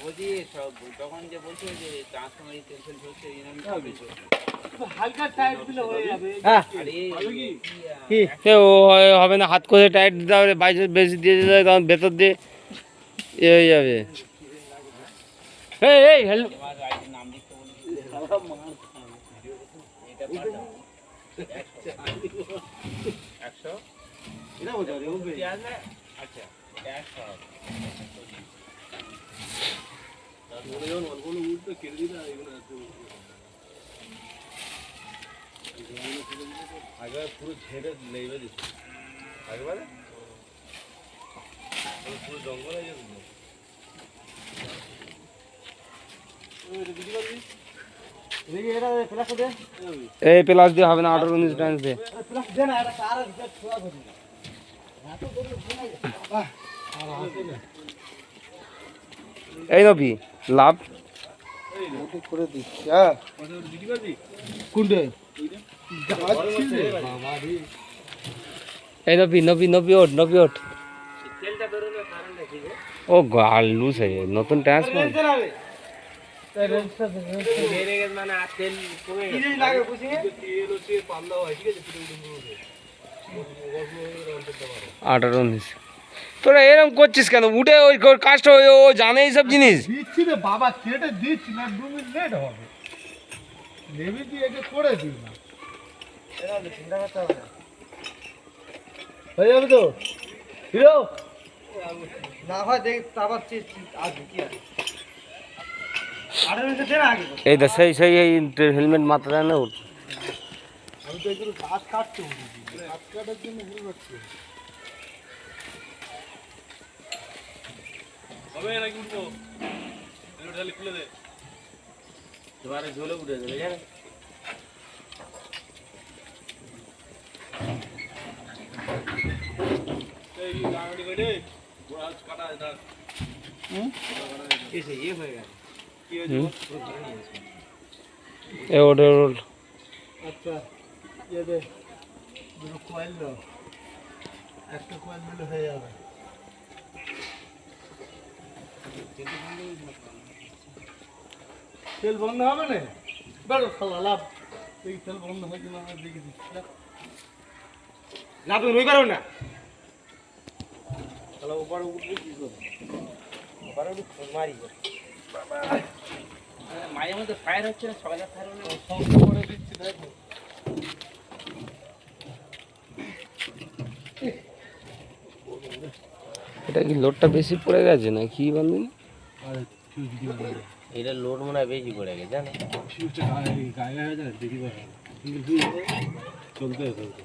বলছি তখন যে বলছো যে ট্রান্সফরমার তেল ফেল হচ্ছে এই নাম হালকা টাইট দিলে হয়ে যাবে। হ্যাঁ কি ও হবে না, হাত করে টাইট দিতে হবে, বাইরে বেশি দিয়ে দিতে হবে তখন ভেতর দিয়ে এ হয়ে যাবে। এই এই হেল নাম লিখতে বলি আচ্ছা আগে পুরো ঝেড়ে লেবে দিচ্ছি একবারে পুরো জঙ্গল হয়ে যাবে। এই প্লাস দিয়ে হবে না, 18-19 টাইমস দিয়ে। এই নবি লাভ করে দিচ্ছি। হ্যাঁ কোনটা এই নবি নবি নবি ওঠ নবি ওঠ। ও গাল লুজ হয়ে যায়, নতুন ট্রান্সফার মানে আর তেল কমে গেছে। 18-19। তোরা এরকম করছিস কেন? উঠে ওই কাজটা ও জানে এইসব জিনিস। দিচ্ছি রে বাবা, কেটে দিচ্ছি না, 2 মিনিট লেট হবে। নেবি কি একে করে দিই না, চিন্তা করতে হবে না, হয়ে যাবে তো হিরো। না হয় দেখ আবার আসবে কি আছে। এই দেখ সেই সেই এই হেলমেট মাথা দেয় না ওর। আমি তো এগুলো গাছ কাটতে গাছ কাটার জন্য ভুল করছি। হবে নাকি উঠবো ঢালি খুলে দে তোমারে ঝোলে উঠে যাবে জানেন। এই গাড়ি গড়ে গোড়া কাটা এটা এসে এই হয়ে গেল কি হয়েছে পুরো ধরে নিয়েছে। এ ওড ওড আচ্ছা ये दे দুটো কয়েল দাও, একটা কয়েল দিলে হয়ে যাবে। তেল বন্ধ হবে না, বেরো শালা লাভ। দেখি তেল বন্ধ হয় কিনা, দেখি দিচ্ছি লাভ রই পারো না তাহলে উপরে উঠবে কি করবে, ওপারে উঠে মারি বাবা মাঝে মধ্যে ফায়ার হচ্ছে না, সকালে ফায়ার হলো সব করে দিচ্ছি দেখো। এটা কি লোডটা বেশি পড়ে গেছে না কি বলুন? আরে ফিউজ দিয়ে দাও, এটা লোড মনে হয় বেশি পড়ে গেছে জানো। ফিউজটা গায়ে গায়ে হয়ে যায়, দেখি পারে কিন্তু ফিউজ চলতে চলতে